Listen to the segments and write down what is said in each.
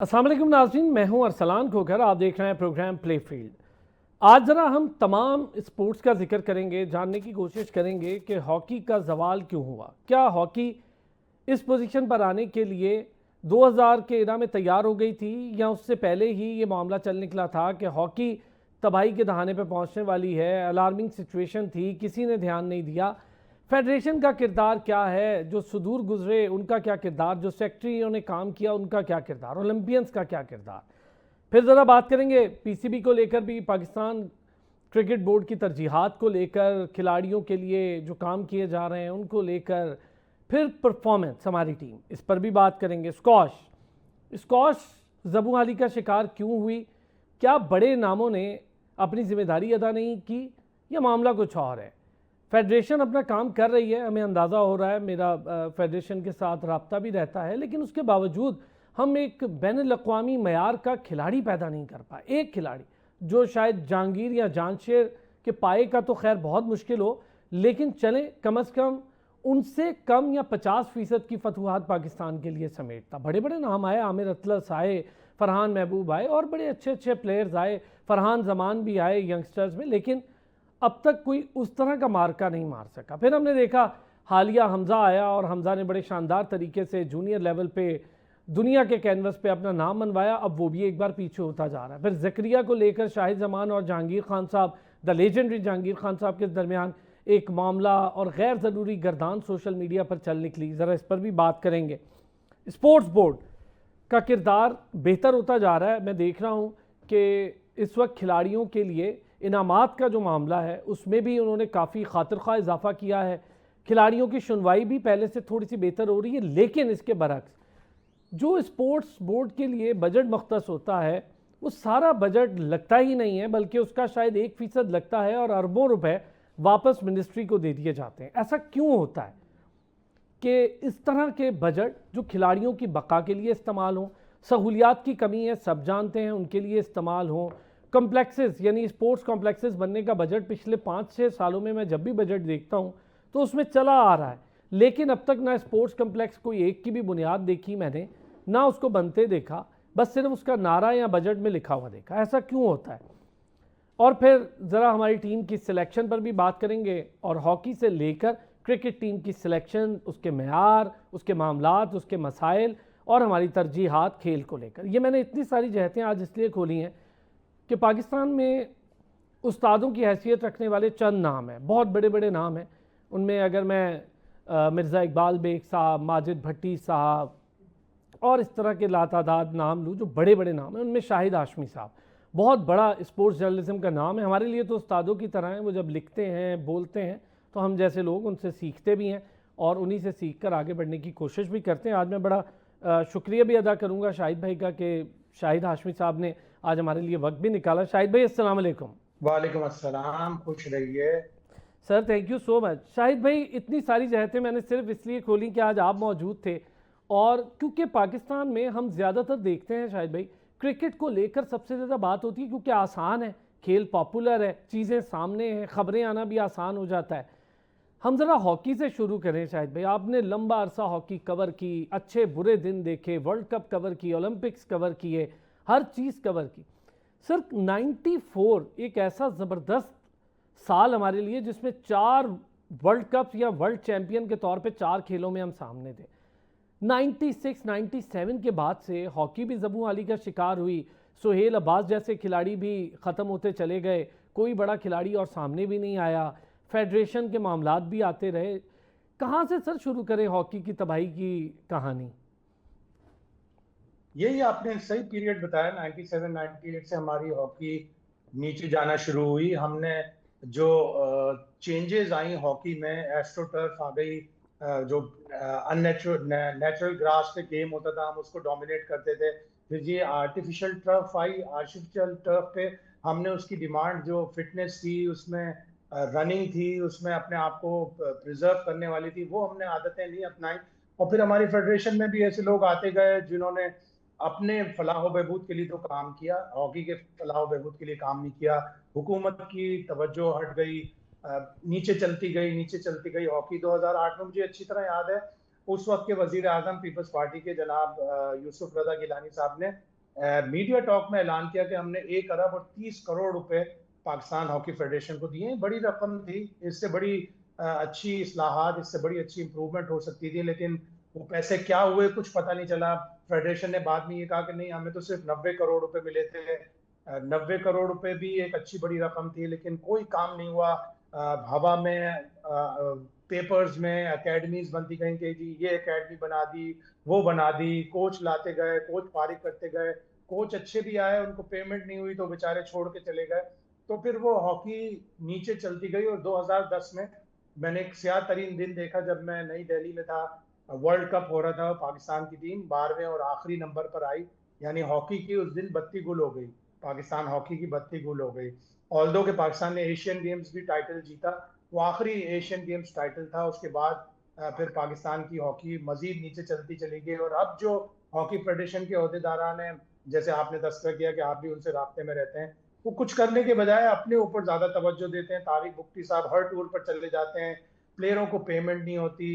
अस्सलाम वालेकुम नाज़रीन, मैं हूं अरसलान खोखर। आप देख रहे हैं प्रोग्राम प्ले फील्ड। आज ज़रा हम तमाम स्पोर्ट्स का जिक्र करेंगे, जानने की कोशिश करेंगे कि हॉकी का ज़वाल क्यों हुआ। क्या हॉकी इस पोजीशन पर आने के लिए 2000 के इरा में तैयार हो गई थी, या उससे पहले ही ये मामला चल निकला था कि हॉकी तबाही के दहाने पर पहुंचने वाली है। अलार्मिंग सिचुएशन थी, किसी ने ध्यान नहीं दिया। फेडरेशन का किरदार क्या है, जो सुदूर गुजरे उनका क्या किरदार, जो सेक्रेटरियों ने काम किया उनका क्या किरदार, ओलंपियंस का क्या किरदार। फिर ज़रा बात करेंगे पीसीबी को लेकर भी, पाकिस्तान क्रिकेट बोर्ड की तरजीहात को लेकर, खिलाड़ियों के लिए जो काम किए जा रहे हैं उनको लेकर। फिर परफॉर्मेंस हमारी टीम, इस पर भी बात करेंगे। स्कॉश स्कॉश ज़बूहाली का शिकार क्यों हुई, क्या बड़े नामों ने अपनी जिम्मेदारी अदा नहीं की, या मामला कुछ और है। फेडरेशन अपना काम कर रही है, हमें अंदाज़ा हो रहा है, मेरा फेडरेशन के साथ रब्ता भी रहता है, लेकिन उसके बावजूद हम एक बैनुल-अक़वामी मयार का खिलाड़ी पैदा नहीं कर पाए। एक खिलाड़ी जो शायद जहांगीर या जानशेर के पाए का तो खैर बहुत मुश्किल हो, लेकिन चले कम अज़ कम उनसे कम या 50% की फतूहात पाकिस्तान के लिए समेटता। बड़े बड़े नाम आए, आमिर अतलस आए, फरहान महबूब आए, और बड़े अच्छे अच्छे प्लेयर्स आए, फरहान जमान भी आए यंगस्टर्स में, लेकिन अब तक कोई उस तरह का मार्का नहीं मार सका। फिर हमने देखा हालिया हमज़ा आया, और हमज़ा ने बड़े शानदार तरीके से जूनियर लेवल पे दुनिया के कैनवस पे अपना नाम मनवाया। अब वो भी एक बार पीछे होता जा रहा है। फिर ज़करिया को लेकर शाहिद जमान और जहांगीर खान साहब, द लेजेंडरी जहांगीर खान साहब के दरमियान एक मामला और गैर ज़रूरी गर्दान सोशल मीडिया पर चल निकली। ज़रा इस पर भी बात करेंगे। स्पोर्ट्स बोर्ड का किरदार बेहतर होता जा रहा है। मैं देख रहा हूँ कि इस वक्त खिलाड़ियों के लिए इनामात का जो मामला है उसमें भी उन्होंने काफ़ी खातिरख्वाह इजाफा किया है। खिलाड़ियों की सुनवाई भी पहले से थोड़ी सी बेहतर हो रही है, लेकिन इसके बरक्स जो स्पोर्ट्स बोर्ड के लिए बजट मख्तस होता है वो सारा बजट लगता ही नहीं है, बल्कि उसका शायद 1% लगता है, और अरबों रुपए वापस मिनिस्ट्री को दे दिए जाते हैं। ऐसा क्यों होता है कि इस तरह के बजट जो खिलाड़ियों की बका के लिए इस्तेमाल हों, सहूलियात की कमी है सब जानते हैं, उनके लिए इस्तेमाल हों। कम्प्लेक्सेस यानी स्पोर्ट्स कॉम्प्लेक्सेस बनने का बजट पिछले 5-6 सालों में मैं जब भी बजट देखता हूँ तो उसमें चला आ रहा है, लेकिन अब तक ना स्पोर्ट्स कम्प्लेक्स कोई एक की भी बुनियाद देखी मैंने, ना उसको बनते देखा, बस सिर्फ उसका नारा या बजट में लिखा हुआ देखा। ऐसा क्यों होता है। और फिर ज़रा हमारी टीम की सिलेक्शन पर भी बात करेंगे, और हॉकी से लेकर क्रिकेट टीम की सिलेक्शन, उसके मेयार, उसके मामलात, उसके मसाइल, और हमारी तरजीहात खेल को लेकर। ये मैंने इतनी सारी जहतें आज इसलिए खोली हैं कि पाकिस्तान में उस्तादों की हैसियत रखने वाले चंद नाम हैं, बहुत बड़े बड़े नाम हैं। उनमें अगर मैं मिर्ज़ा इकबाल बेग साहब, माजिद भट्टी साहब और इस तरह के लातादाद नाम लूँ जो बड़े बड़े नाम हैं, उनमें शाहिद हाशमी साहब बहुत बड़ा स्पोर्ट्स जर्नलिज्म का नाम है। हमारे लिए तो उस्तादों की तरह हैं, वो जब लिखते हैं बोलते हैं तो हम जैसे लोग उनसे सीखते भी हैं, और उन्हीं से सीख कर आगे बढ़ने की कोशिश भी करते हैं। आज मैं बड़ा शुक्रिया भी अदा करूँगा शाहिद भाई का कि शाहिद हाशमी साहब ने आज हमारे लिए वक्त भी निकाला। शाहिद भाई अस्सलाम वालेकुम। वालेकुम अस्सलाम, खुश रहिए sir, thank you so much. Shahid भाई, इतनी सारी जहतें मैंने सिर्फ इसलिए खोली कि आज आप मौजूद थे, और क्योंकि पाकिस्तान में हम ज़्यादातर देखते हैं शाहिद भाई, क्रिकेट को लेकर सबसे ज़्यादा बात होती है क्योंकि आसान है, खेल पॉपुलर है, चीज़ें सामने हैं, ख़बरें आना भी आसान हो जाता है। हम ज़रा हॉकी से शुरू करें शाहिद भाई। आपने लंबा अरसा हॉकी कवर की, अच्छे बुरे दिन देखे, वर्ल्ड कप कवर की, ओलंपिक्स कवर किए, हर चीज़ कवर की। सर, 94 एक ऐसा ज़बरदस्त साल हमारे लिए जिसमें 4 वर्ल्ड कप या वर्ल्ड चैंपियन के तौर पे 4 खेलों में हम सामने थे। 96 97 के बाद से हॉकी भी ज़बूहाली का शिकार हुई। सुहेल अब्बास जैसे खिलाड़ी भी ख़त्म होते चले गए, कोई बड़ा खिलाड़ी और सामने भी नहीं आया, फेडरेशन के मामलात भी आते रहे। कहाँ से सर शुरू करें हॉकी की तबाही की कहानी। यही आपने सही पीरियड बताया। 97 98 से हमारी हॉकी नीचे जाना शुरू हुई। हमने जो चेंजेस आई हॉकी में, एस्ट्रोटर्फ आ गई, जो नेचुरल ग्रास पे गेम होता था हम उसको डोमिनेट करते थे। फिर ये आर्टिफिशियल टर्फ आई, आर्टिफिशियल टर्फ पे हमने उसकी डिमांड, जो फिटनेस थी उसमें, रनिंग थी उसमें, अपने आप को प्रिजर्व करने वाली थी, वो हमने आदतें नहीं अपनाई। और फिर हमारी फेडरेशन में भी ऐसे लोग आते गए जिन्होंने अपने फलाह बहबूद के लिए तो काम किया, हॉकी के फलाह बहबूद के लिए काम नहीं किया। हुकूमत की तवज्जो हट गई, नीचे चलती गई नीचे चलती गई। हॉकी 2008 में मुझे अच्छी तरह याद है, उस वक्त के वजीर आजम पीपल्स पार्टी के जनाब यूसुफ रजा गिलानी साहब ने मीडिया टॉक में ऐलान किया कि हमने 1 अरब और 30 करोड़ रुपए पाकिस्तान हॉकी फेडरेशन को दिए। बड़ी रकम थी, इससे बड़ी अच्छी इस्लाहात, इससे बड़ी अच्छी इंप्रूवमेंट हो सकती थी, लेकिन वो पैसे क्या हुए कुछ पता नहीं चला। फेडरेशन ने बाद में ये कहा कि नहीं, हमें तो सिर्फ 90 करोड़ रुपए मिले थे। 90 करोड़ रुपए भी एक अच्छी बड़ी रकम थी, लेकिन कोई काम नहीं हुआ। हवा में पेपर्स में एकेडमीज बनती गई कि जी ये एकेडमी बना दी, वो बना दी, कोच लाते गए, कोच फारिग करते गए, कोच अच्छे भी आए, उनको पेमेंट नहीं हुई तो बेचारे छोड़ के चले गए। तो फिर वो हॉकी नीचे चलती गई। और 2010 में मैंने एक स्याह तरीन दिन देखा जब मैं नई दिल्ली में था। वर्ल्ड कप हो रहा था, पाकिस्तान की टीम 12वें और आखिरी नंबर पर आई, यानी हॉकी की उस दिन बत्ती गुल हो गई, पाकिस्तान हॉकी की बत्ती गुल हो गई। ऑल्दो के पाकिस्तान ने एशियन गेम्स भी टाइटल जीता, वो आखिरी एशियन गेम्स टाइटल था। उसके बाद फिर पाकिस्तान की हॉकी मजीद नीचे चलती चली गई। और अब जो हॉकी फेडरेशन के अहदेदारान हैं, जैसे आपने तस्करा किया कि आप भी उनसे राब्ते में रहते हैं, वो कुछ करने के बजाय अपने ऊपर ज्यादा तवज्जो देते हैं। तारिक बुख्ती साहब हर टूर पर चले जाते हैं, प्लेयरों को पेमेंट नहीं होती।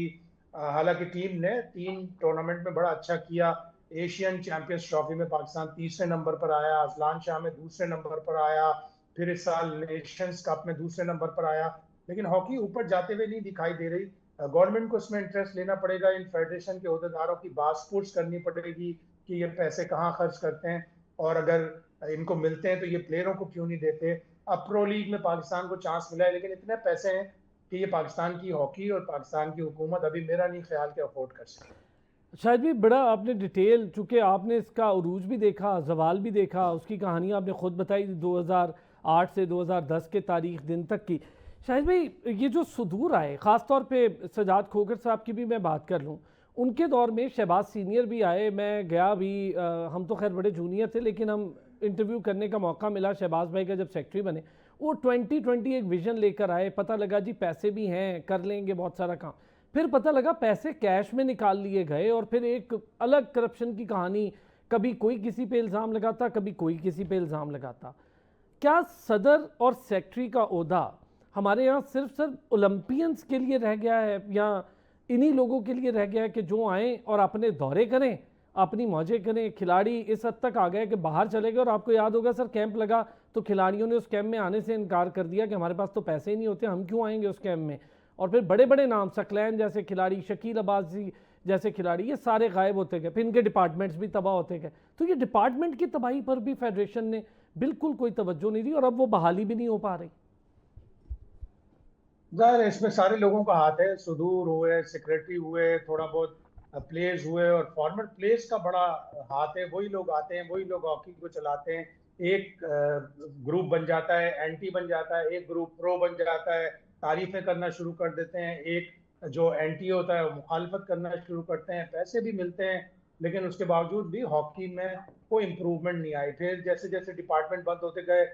हालांकि टीम ने 3 टूर्नामेंट में बड़ा अच्छा किया। एशियन चैंपियंस ट्रॉफी में पाकिस्तान 3रे नंबर पर आया, अजलान शाह में 2रे नंबर पर आया, फिर इस साल नेशंस कप में 2रे नंबर पर आया। लेकिन हॉकी ऊपर जाते हुए नहीं दिखाई दे रही। गवर्नमेंट को इसमें इंटरेस्ट लेना पड़ेगा, इन फेडरेशन के अहदेदारों की बात करनी पड़ेगी कि ये पैसे कहाँ खर्च करते हैं, और अगर इनको मिलते हैं तो ये प्लेयरों को क्यों नहीं देते। अब प्रो लीग में पाकिस्तान को चांस मिला है, लेकिन इतने पैसे हैं कि ये पाकिस्तान की हॉकी और पाकिस्तान की हुकूमत अभी मेरा नहीं ख्याल कि अफोर्ड कर सके। शायद भी बड़ा आपने डिटेल, चूँकि आपने इसका उरूज भी देखा, जवाल भी देखा, उसकी कहानी आपने ख़ुद बताई 2008 से 2010 के तारीख दिन तक की। शायद भाई ये जो सुदूर आए, ख़ास तौर पे सजाद खोखर साहब की भी मैं बात कर लूँ, उनके दौर में शहबाज सीनियर भी आए, मैं गया भी, हम तो खैर बड़े जूनियर थे लेकिन हम इंटरव्यू करने का मौका मिला शहबाज भाई का जब सेक्रेटरी बने। वो 2020 एक विज़न लेकर आए, पता लगा जी पैसे भी हैं, कर लेंगे बहुत सारा काम। फिर पता लगा पैसे कैश में निकाल लिए गए और फिर एक अलग करप्शन की कहानी, कभी कोई किसी पे इल्ज़ाम लगाता, कभी कोई किसी पे इल्ज़ाम लगाता। क्या सदर और सेक्रेटरी का ओहदा हमारे यहाँ सिर्फ ओलंपियंस के लिए रह गया है, या इन्हीं लोगों के लिए रह गया है कि जो आएँ और अपने दौरे करें, अपनी मौजें करें? खिलाड़ी इस हद तक आ गए कि बाहर चले गए, और आपको याद होगा सर कैंप लगा तो खिलाड़ियों ने उस कैंप में आने से इनकार कर दिया कि हमारे पास तो पैसे ही नहीं होते, हम क्यों आएंगे उस कैंप में। और फिर बड़े बड़े नाम, सकलैन जैसे खिलाड़ी, शकील अब्बासी जैसे खिलाड़ी, ये सारे गायब होते गए, फिर इनके डिपार्टमेंट्स भी तबाह होते गए। तो ये डिपार्टमेंट की तबाही पर भी फेडरेशन ने बिल्कुल कोई तवज्जो नहीं दी, और अब वो बहाली भी नहीं हो पा रही। जाहिर है इसमें सारे लोगों का हाथ है। सुदूर हुए, सेक्रेटरी हुए, थोड़ा बहुत प्लेयर्स हुए, और फॉर्मर प्लेयर्स का बड़ा हाथ है। वही लोग आते हैं, वही लोग हॉकी को चलाते हैं। एक ग्रुप बन जाता है, एंटी बन जाता है, एक ग्रुप प्रो बन जाता है, तारीफें करना शुरू कर देते हैं। एक जो एंटी होता है वो मुखालफत करना शुरू करते हैं। पैसे भी मिलते हैं, लेकिन उसके बावजूद भी हॉकी में कोई इम्प्रूवमेंट नहीं आई। फिर जैसे जैसे डिपार्टमेंट बंद होते गए,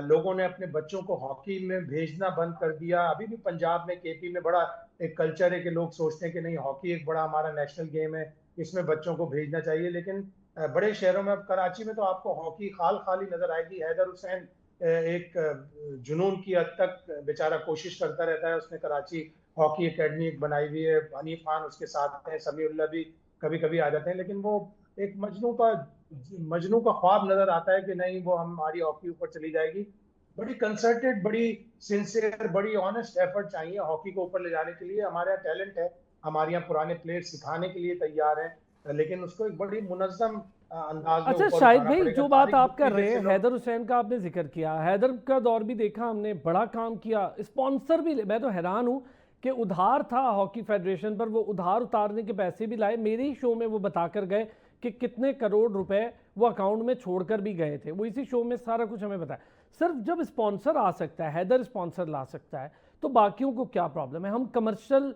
लोगों ने अपने बच्चों को हॉकी में भेजना बंद कर दिया। अभी भी पंजाब में, केपी में बड़ा एक कल्चर है कि लोग सोचते हैं कि नहीं, हॉकी एक बड़ा हमारा नेशनल गेम है, इसमें बच्चों को भेजना चाहिए। लेकिन बड़े शहरों में, अब कराची में तो आपको हॉकी खाल खाली नजर आएगी। हैदर हुसैन एक जुनून की हद तक बेचारा कोशिश करता रहता है, उसने कराची हॉकी एकेडमी एक बनाई हुई है। हनीफ खान उसके साथ हैं, समीउल्लाह भी कभी कभी आ जाते हैं, लेकिन वो एक मजनू का ख्वाब नजर आता है कि नहीं, वो हमारी हॉकी ऊपर चली जाएगी। बड़ी कंसर्टेड, बड़ी सिंसियर, बड़ी ऑनेस्ट एफर्ट चाहिए हॉकी को ऊपर ले जाने के लिए। हमारे यहाँ टैलेंट है, हमारे यहाँ पुराने प्लेयर सिखाने के लिए तैयार हैं, लेकिन उसको एक बड़ी मुनज़्ज़म अंदाज में अच्छा ऊपर शाहिद उठाना भाई, पड़ेगा। जो बात तारिक आप कर बुख्ती रहे जैसे हैं, लोग। हैदर हुसैन का आपने जिक्र किया, हैदर का दौर भी देखा हमने, बड़ा काम किया, स्पॉन्सर भी मैं तो हैरान हूँ कि उधार था हॉकी फेडरेशन पर, वो उधार उतारने के पैसे भी लाए। मेरे ही शो में वो बता कर गए कि कितने करोड़ रुपए वो अकाउंट में छोड़कर भी गए थे, वो इसी शो में सारा कुछ हमें बताया। सर जब स्पॉन्सर आ सकता है, हैदर स्पॉन्सर ला सकता है, तो बाकियों को क्या प्रॉब्लम है? हम कमर्शियल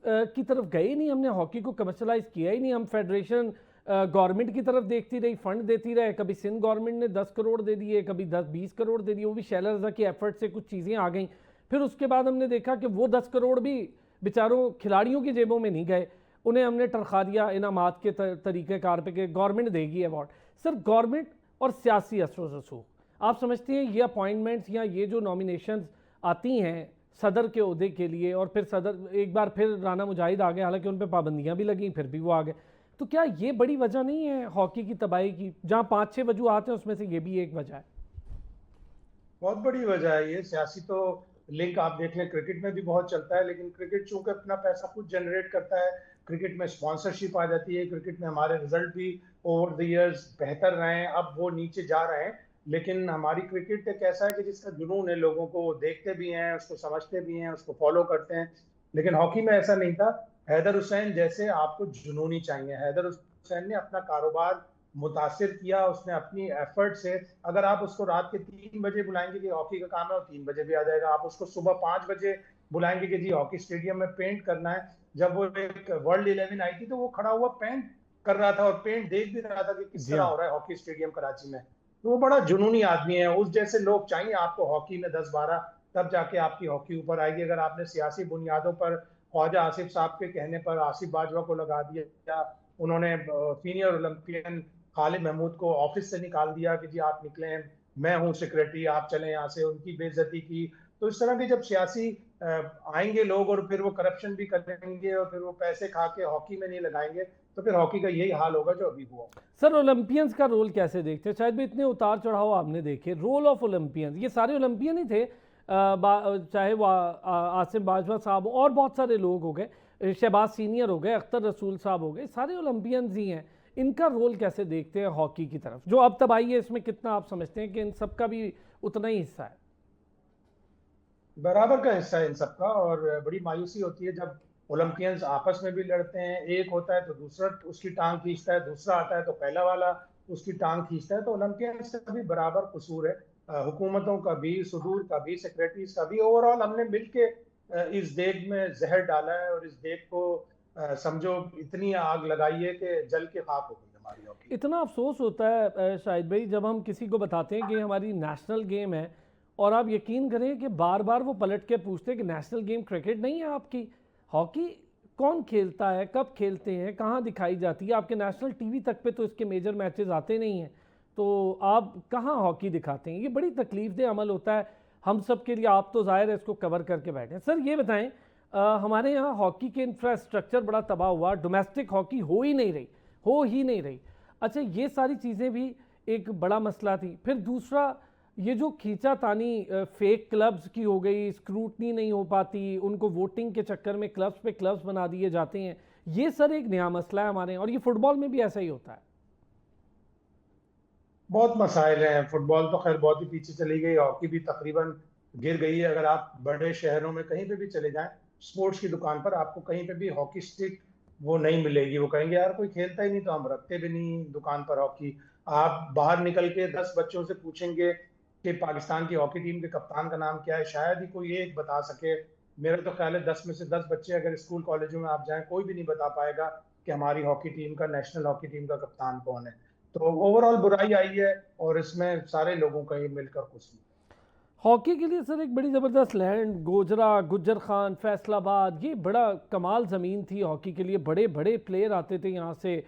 की तरफ गए नहीं, हमने हॉकी को कमर्शलाइज किया ही नहीं। हम फेडरेशन गवर्नमेंट की तरफ देखती रही, फंड देती रहे। कभी सिंध गवर्नमेंट ने 10 करोड़ दे दिए, कभी 10-20 करोड़ दे दिए, वो भी शैला रज़ा की एफर्ट से कुछ चीज़ें आ गई। फिर उसके बाद हमने देखा कि वो 10 करोड़ भी बेचारों खिलाड़ियों की जेबों में नहीं गए, उन्हें हमने टरखा दिया इनामात के तरीक़ेकार पे कि गवर्नमेंट देगी अवार्ड। सर गवर्नमेंट और सियासी असर रसूख, आप समझते हैं ये अपॉइंटमेंट्स या ये जो नॉमिनेशंस आती हैं सदर के ओहदे के लिए, और फिर सदर एक बार फिर राना मुजाहिद आ गए, हालांकि उन पर पाबंदियां भी लगी, फिर भी वो आ गए। तो क्या ये बड़ी वजह नहीं है हॉकी की तबाही की? जहां 5-6 वजूहत हैं उसमें से ये भी एक वजह है। बहुत बड़ी वजह है ये सियासी। तो लिंक आप देख लें, क्रिकेट में भी बहुत चलता है, लेकिन क्रिकेट चूंकि अपना पैसा खुद जनरेट करता है, क्रिकेट में स्पॉन्सरशिप आ जाती है, क्रिकेट में हमारे रिजल्ट भी ओवर द इयर्स बेहतर रहे हैं, अब वो नीचे जा रहे हैं। लेकिन हमारी क्रिकेट एक ऐसा है कि जिसका जुनून है, लोगों को देखते भी हैं, उसको समझते भी हैं, उसको फॉलो करते हैं। लेकिन हॉकी में ऐसा नहीं था। हैदर हुसैन जैसे आपको जुनूनी चाहिए। हैदर हुसैन ने अपना कारोबार मुतासिर किया, उसने अपनी एफर्ट से। अगर आप उसको रात के 3 बजे बुलाएंगे कि हॉकी का काम है, वो 3 बजे भी आ जाएगा। आप उसको सुबह 5 बजे बुलाएंगे कि जी हॉकी स्टेडियम में पेंट करना है, जब वो एक वर्ल्ड 11 आई थी तो वो खड़ा हुआ पेंट कर रहा था, और पेंट देख भी रहा था कि किस जी तरह हाँ। हो रहा है हॉकी स्टेडियम कराची में। तो वो बड़ा जुनूनी आदमी है। उस जैसे लोग चाहिए आपको हॉकी में 10-12, तब जाके आपकी हॉकी ऊपर आएगी। अगर आपने सियासी बुनियादों पर ख्वाजा आसिफ साहब के कहने पर आसिफ बाजवा को लगा दिया, उन्होंने सीनियर ओलंपियन खालिद महमूद को ऑफिस से निकाल दिया कि जी आप निकले, मैं हूँ सेक्रेटरी, आप चले यहाँ से, उनकी बेइज्जती की। तो इस तरह के जब सियासी आएंगे लोग और फिर वो करप्शन भी करेंगे और फिर वो पैसे खा के हॉकी में नहीं लगाएंगे, तो फिर हॉकी का यही हाल होगा जो अभी हुआ। सर ओलंपियंस का रोल कैसे देखते हैं? शायद भी इतने उतार चढ़ाव आपने देखे, रोल ऑफ ओलंपियंस, ये सारे ओलंपियन ही थे, चाहे वो आसिफ बाजवा साहब और बहुत सारे लोग हो गए, शहबाज सीनियर हो गए, अख्तर रसूल साहब हो गए, सारे ओलंपियंस ही हैं। इनका रोल कैसे देखते हैं हॉकी की तरफ जो अब तबाही है इसमें? कितना आप समझते हैं कि इन सब का भी उतना ही हिस्सा है? बराबर का हिस्सा है इन सबका। और बड़ी मायूसी होती है जब ओलंपियंस आपस में भी लड़ते हैं। एक होता है तो दूसरा उसकी टांग खींचता है, दूसरा आता है तो पहला वाला उसकी टांग खींचता है। तो ओलंपियंस का भी बराबर कसूर है, हुकूमतों का भी, सुदूर का भी, सेक्रेटरीज का भी। ओवरऑल हमने मिलके इस देग में जहर डाला है, और इस देग को समझो इतनी आग लगाई है कि जल के खाक हो गई हमारी हॉकी। इतना अफसोस होता है शाहिद भाई, जब हम किसी को बताते हैं कि हमारी नेशनल गेम है, और आप यकीन करें कि बार बार वो पलट के पूछते हैं कि नेशनल गेम क्रिकेट नहीं है आपकी, हॉकी कौन खेलता है, कब खेलते हैं, कहाँ दिखाई जाती है? आपके नेशनल टीवी तक पे तो इसके मेजर मैचेस आते नहीं हैं, तो आप कहाँ हॉकी दिखाते हैं? ये बड़ी तकलीफदेह अमल होता है हम सब के लिए। आप तो ज़ाहिर है इसको कवर करके बैठे हैं। सर ये बताएं, हमारे यहाँ हॉकी के इंफ्रास्ट्रक्चर बड़ा तबाह हुआ, डोमेस्टिक हॉकी हो ही नहीं रही, हो ही नहीं रही। अच्छा, ये सारी चीज़ें भी एक बड़ा मसला थी। फिर दूसरा, ये जो खींचातानी फेक क्लब्स की हो गई, स्क्रूटनी नहीं हो पाती, उनको वोटिंग के चक्कर में क्लब्स पे क्लब्स बना दिए जाते हैं, ये सर एक नया मसला है हमारे यहाँ, और ये फुटबॉल में भी ऐसा ही होता है। बहुत मसाइल हैं। फुटबॉल तो खैर बहुत ही पीछे चली गई, हॉकी भी तकरीबन गिर गई है। अगर आप बड़े शहरों में कहीं पे भी चले जाएं, स्पोर्ट्स की दुकान पर आपको कहीं पे भी हॉकी स्टिक वो नहीं मिलेगी। वो कहेंगे यार कोई खेलता ही नहीं तो हम रखते भी नहीं दुकान पर हॉकी। आप बाहर निकल के 10 बच्चों से पूछेंगे कि पाकिस्तान की हॉकी टीम के कप्तान का नाम क्या है, शायद ही कोई एक बता सके। मेरा तो ख्याल है 10 में से 10 बच्चे अगर स्कूल कॉलेजों में आप जाएं, कोई भी नहीं बता पाएगा कि हमारी हॉकी टीम का, नेशनल हॉकी टीम का कप्तान कौन है। तो ओवरऑल बुराई आई है, और इसमें सारे लोगों का ही मिलकर कसूर। हॉकी के लिए सर एक बड़ी ज़बरदस्त लैंड, गोजरा, गुज्जर खान, फैसलाबाद, ये बड़ा कमाल ज़मीन थी हॉकी के लिए, बड़े बड़े प्लेयर आते थे यहाँ से।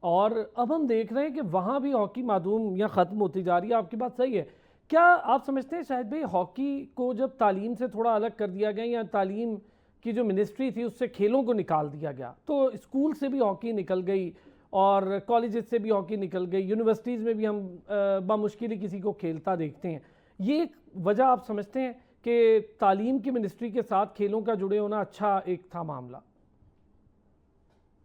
और अब हम देख रहे हैं कि वहाँ भी हॉकी मादूम या ख़त्म होती जा रही है। आपकी बात सही है। क्या आप समझते हैं शायद भाई, हॉकी को जब तालीम से थोड़ा अलग कर दिया गया, या तालीम की जो मिनिस्ट्री थी उससे खेलों को निकाल दिया गया, तो स्कूल से भी हॉकी निकल गई और कॉलेजेस से भी हॉकी निकल गई, यूनिवर्सिटीज़ में भी हम बामुश्किल ही किसी को खेलता देखते हैं, ये एक वजह आप समझते हैं कि तालीम की मिनिस्ट्री के साथ खेलों का जुड़े होना अच्छा एक था मामला?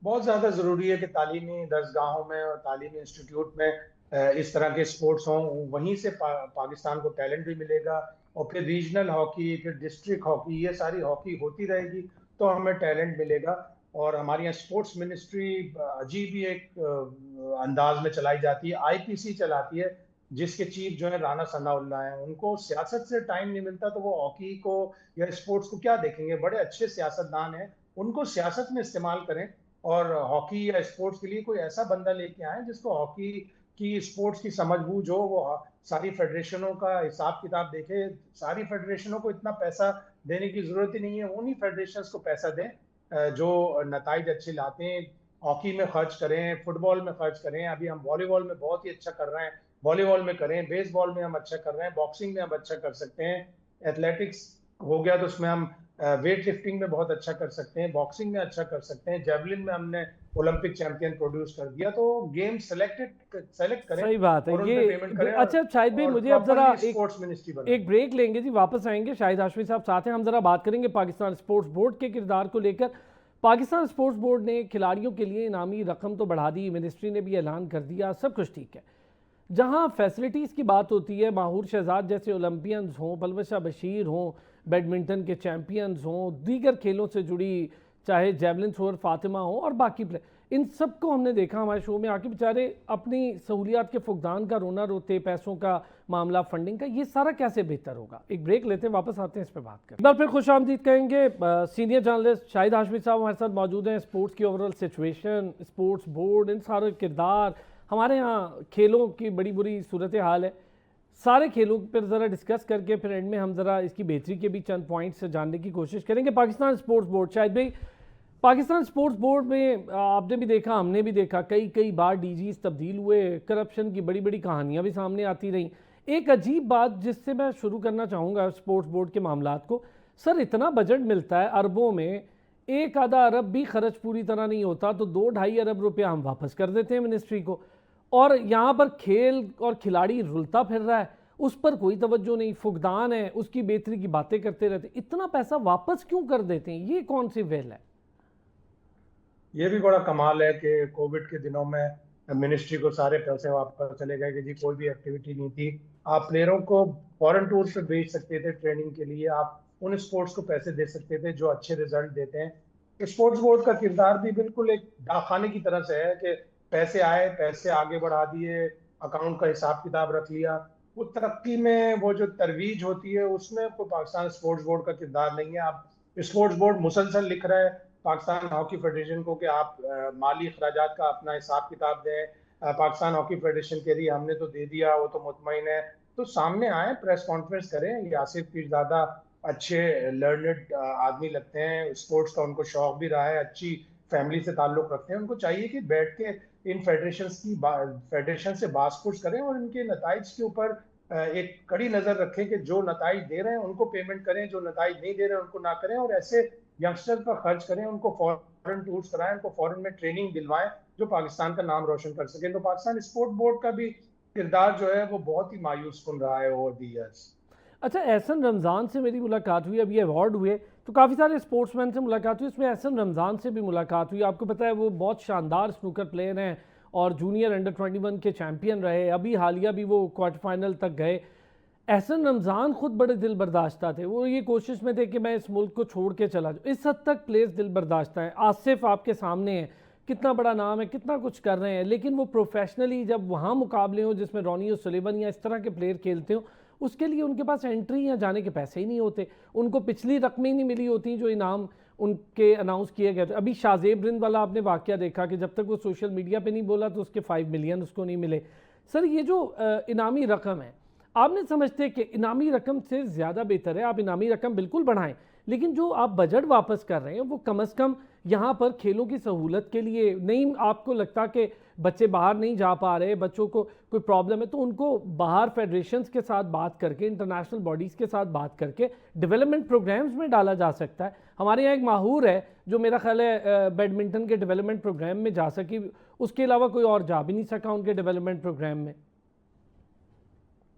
बहुत ज़्यादा ज़रूरी है कि तालीमी दरसगाहों में और तालीमी इंस्टीट्यूट में इस तरह के स्पोर्ट्स हों। वहीं से पाकिस्तान को टैलेंट भी मिलेगा, और फिर रीजनल हॉकी, फिर डिस्ट्रिक्ट हॉकी, ये सारी हॉकी होती रहेगी तो हमें टैलेंट मिलेगा। और हमारे यहाँ स्पोर्ट्स मिनिस्ट्री अजीब ही एक अंदाज में चलाई जाती है। आईपीसी चलाती है, जिसके चीफ जो है राना सनाउल्लाह हैं। उनको सियासत से टाइम नहीं मिलता, तो वो हॉकी को या स्पोर्ट्स को क्या देखेंगे। बड़े अच्छे सियासतदान हैं, उनको सियासत में इस्तेमाल करें, और हॉकी या स्पोर्ट्स के लिए कोई ऐसा बंदा लेके आए जिसको हॉकी की, स्पोर्ट्स की समझ बूझ हो। वो सारी फेडरेशनों का हिसाब किताब देखे। सारी फेडरेशनों को इतना पैसा देने की जरूरत ही नहीं है, उन्हीं फेडरेशंस को पैसा दें जो नताइज अच्छे लाते हैं। हॉकी में खर्च करें, फुटबॉल में खर्च करें। अभी हम वॉलीबॉल में बहुत ही अच्छा कर रहे हैं, वॉलीबॉल में करें, बेसबॉल में हम अच्छा कर रहे हैं, बॉक्सिंग में हम अच्छा कर सकते हैं, एथलेटिक्स हो गया तो उसमें हम वेट लिफ्टिंग में बहुत अच्छा कर सकते हैं, बॉक्सिंग में अच्छा कर सकते हैं, जेवलिन में हमने ओलंपिक चैंपियन प्रोड्यूस कर दिया। तो गेम सेलेक्ट करें सही बात है और उन ये। पे पेमेंट करें अच्छा शाहिद भाई, और मुझे अब जरा प्रॉपरली एक स्पोर्ट्स मिनिस्ट्री बना एक ब्रेक लेंगे जी, वापस आएंगे। शाहिद हाशमी साहब साथ हैं, हम जरा बात करेंगे पाकिस्तान स्पोर्ट्स बोर्ड के किरदार को लेकर। पाकिस्तान स्पोर्ट्स बोर्ड ने खिलाड़ियों के लिए इनामी रकम तो बढ़ा दी, मिनिस्ट्री ने भी ऐलान कर दिया, सब कुछ ठीक है। जहां फैसिलिटीज़ की बात होती है, माहूर शहजाद जैसे ओलंपियंस हों, पलवशा बशीर हों, बैडमिंटन के चैंपियंस हों, दीगर खेलों से जुड़ी चाहे जेवलिन थ्रोअर फातिमा हो और बाकी प्लेयर, इन सब को हमने देखा हमारे शो में आके बेचारे अपनी सहूलियात के फुकदान का रोना रोते, पैसों का मामला, फंडिंग का, ये सारा कैसे बेहतर होगा। एक ब्रेक लेते हैं, वापस आते हैं, इस पर बात करें। एक बार फिर खुश आमदीद कहेंगे। सीनियर जर्नलिस्ट शाहिद हाशमी साहब हमारे साथ मौजूद हैं। स्पोर्ट्स की ओवरऑल सिचुएशन, स्पोर्ट्स बोर्ड, इन सारे किरदार, हमारे यहाँ खेलों की बड़ी बुरी सूरत हाल है, सारे खेलों पर ज़रा डिस्कस करके फिर एंड में हम ज़रा इसकी बेहतरी के भी चंद पॉइंट्स जानने की कोशिश करेंगे। पाकिस्तान स्पोर्ट्स बोर्ड, शायद भाई पाकिस्तान स्पोर्ट्स बोर्ड में आपने भी देखा, हमने भी देखा, कई बार डीजीज तब्दील हुए, करप्शन की बड़ी बड़ी कहानियाँ भी सामने आती रहीं। एक अजीब बात जिससे मैं शुरू करना चाहूँगा स्पोर्ट्स बोर्ड के मामलात को, सर इतना बजट मिलता है अरबों में, एक आधा अरब भी खर्च पूरी तरह नहीं होता तो 2-2.5 अरब रुपया हम वापस कर देते हैं मिनिस्ट्री को, और यहाँ पर खेल और खिलाड़ी रुलता फिर रहा है, उस पर कोई तवज्जो नहीं, फुकदान है, उसकी बेहतरी की बातें करते रहते। इतना पैसा वापस क्यों कर देते हैं, ये कौन सी वेल है? ये भी बड़ा कमाल है कि कोविड के दिनों में मिनिस्ट्री को सारे पैसे वापस चले गए कि जी कोई भी एक्टिविटी नहीं थी। आप प्लेयरों को फॉरेन टूर पे भेज सकते थे ट्रेनिंग के लिए, आप उन स्पोर्ट्स को पैसे दे सकते थे जो अच्छे रिजल्ट देते हैं। स्पोर्ट्स बोर्ड का किरदार भी बिल्कुल एक डाकखाने की तरह से है कि पैसे आए, पैसे आगे बढ़ा दिए, अकाउंट का हिसाब किताब रख लिया। वो तरक्की में वो जो तरवीज होती है उसमें कोई पाकिस्तान स्पोर्ट्स बोर्ड का किरदार नहीं है। आप स्पोर्ट्स बोर्ड मुसलसल लिख रहा है पाकिस्तान हॉकी फेडरेशन को कि आप माली अखराजात का अपना हिसाब किताब दें। पाकिस्तान हॉकी फेडरेशन के लिए हमने तो दे दिया, वो तो मुतमईन है। तो सामने आए, प्रेस कॉन्फ्रेंस करें। यासिर पीरजादा अच्छे लर्नड आदमी लगते हैं, स्पोर्ट्स का उनको शौक भी रहा है, अच्छी फैमिली से ताल्लुक रखते हैं। उनको चाहिए कि बैठ के इन फेडरेशन से बासपुर्स करें और इनके नताइज के ऊपर एक कड़ी नजर रखें कि जो नताइज दे रहे हैं उनको पेमेंट करें, जो नताइज नहीं दे रहे हैं उनको ना करें, और ऐसे यंगस्टर पर खर्च करें, उनको फॉरेन टूर्स कराएं, उनको फॉरेन में ट्रेनिंग दिलवाएं जो पाकिस्तान का नाम रोशन कर सके। तो पाकिस्तान स्पोर्ट बोर्ड का भी किरदार जो है वो बहुत ही मायूस कुन रहा है ओवर दी ईयर्स। अच्छा, एहसन रमज़ान से मेरी मुलाकात हुई, अभी अवार्ड हुए तो काफ़ी सारे स्पोर्ट्समैन से मुलाकात हुई, इसमें एहसन रमज़ान से भी मुलाकात हुई। आपको पता है वो बहुत शानदार स्नूकर प्लेयर हैं और जूनियर अंडर 21 के चैम्पियन रहे, अभी हालिया भी वो क्वार्टर फाइनल तक गए। एहसन रमज़ान खुद बड़े दिल बर्दाश्ता थे, वो ये कोशिश में थे कि मैं इस मुल्क को छोड़ के चला जाऊँ, इस हद तक प्लेयर्स दिल बर्दाश्ता हैं। आसिफ आपके सामने है, कितना बड़ा नाम है, कितना कुछ कर रहे हैं, लेकिन वो प्रोफेशनली जब वहाँ मुकाबले हों जिसमें रॉनी ओसुलिवन या इस तरह के प्लेयर खेलते हो, उसके लिए उनके पास एंट्री या जाने के पैसे ही नहीं होते, उनको पिछली रकमें ही नहीं मिली होती जो इनाम उनके अनाउंस किए गए थे। अभी शाहजेब रिंद वाला आपने वाकया देखा कि जब तक वो सोशल मीडिया पे नहीं बोला तो उसके 5 मिलियन उसको नहीं मिले। सर ये जो इनामी रकम है, आप नहीं समझते कि इनामी रकम से ज़्यादा बेहतर है आप इनामी रकम बिल्कुल बढ़ाएं, लेकिन जो आप बजट वापस कर रहे हैं वो कम अज़ कम यहाँ पर खेलों की सहूलत के लिए नहीं। आपको लगता कि बच्चे बाहर नहीं जा पा रहे, बच्चों को कोई प्रॉब्लम है, तो उनको बाहर फेडरेशंस के साथ बात करके, इंटरनेशनल बॉडीज़ के साथ बात करके डेवलपमेंट प्रोग्राम्स में डाला जा सकता है। हमारे यहाँ एक माहूर है जो मेरा ख्याल है बैडमिंटन के डेवलपमेंट प्रोग्राम में जा सकी, उसके अलावा कोई और जा भी नहीं सका उनके डेवलपमेंट प्रोग्राम में।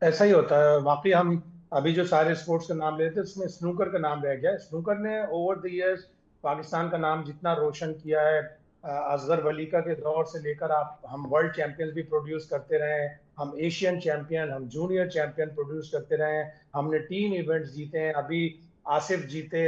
ऐसा ही होता है वाकई। हम अभी जो सारे स्पोर्ट्स का नाम लेते हैं उसमें स्नूकर का नाम रह गया। स्नूकर ने ओवर द इयर्स पाकिस्तान का नाम जितना रोशन किया है, असगर वलीका के दौर से लेकर आप हम वर्ल्ड चैंपियंस भी प्रोड्यूस करते रहे हैं, हम एशियन चैंपियन, हम जूनियर चैंपियन प्रोड्यूस करते रहे हैं, हमने टीम इवेंट्स जीते हैं। अभी आसिफ जीते,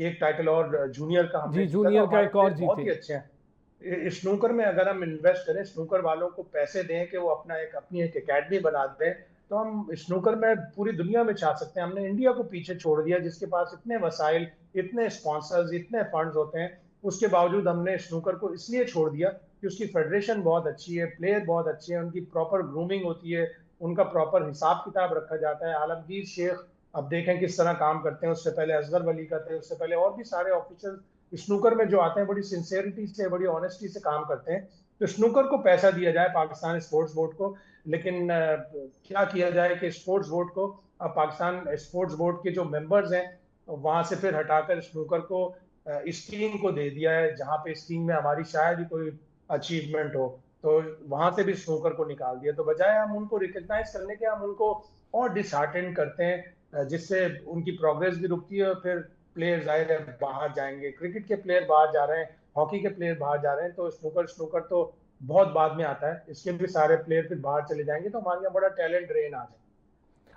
एक टाइटल और जूनियर का हमने जी, जीता। तो जूनियर का हमारे एक और प्लेयर बहुत जीते। ही अच्छे हैं। स्नूकर में अगर हम इन्वेस्ट करें, स्नूकर वालों को पैसे दें कि वो अपनी एक एकेडमी बना दें, तो हम स्नूकर में पूरी दुनिया में छा सकते हैं। हमने इंडिया को पीछे छोड़ दिया जिसके पास इतने वसाइल, इतने स्पॉन्सर्स, इतने फंड्स होते हैं। उसके बावजूद हमने स्नूकर को इसलिए छोड़ दिया कि उसकी फेडरेशन बहुत अच्छी है, प्लेयर बहुत अच्छे हैं, उनकी प्रॉपर ग्रूमिंग होती है, उनका प्रॉपर हिसाब किताब रखा जाता है। आलमगीर शेख अब देखें किस तरह काम करते हैं, उससे पहले असगर वली का थे, उससे पहले और भी सारे ऑफिसर्स स्नूकर में जो आते हैं बड़ी सिंसियरिटी से, बड़ी ऑनेस्टी से काम करते हैं। तो स्नूकर को पैसा दिया जाए पाकिस्तान स्पोर्ट्स बोर्ड को, लेकिन क्या किया जाए कि स्पोर्ट्स बोर्ड को पाकिस्तान स्पोर्ट्स बोर्ड के जो मेंबर्स हैं वहां से फिर हटाकर स्नूकर को स्कीइंग को दे दिया है, जहाँ पे स्कीइंग में हमारी शायद ही कोई अचीवमेंट हो, तो वहां से भी स्नूकर को निकाल दिया। तो बजाय हम उनको रिकग्नाइज करने के, हम उनको और डिसहार्टेंड करते हैं, जिससे उनकी प्रोग्रेस भी रुकती है और फिर प्लेयर जाहिर है बाहर जाएंगे। क्रिकेट के प्लेयर बाहर जा रहे हैं, हॉकी के प्लेयर बाहर जा रहे हैं, तो स्नूकर तो बहुत बाद में आता है, इसके भी सारे प्लेयर फिर बाहर चले जाएंगे, तो हमारे यहाँ बड़ा टैलेंट ड्रेन आ जाए।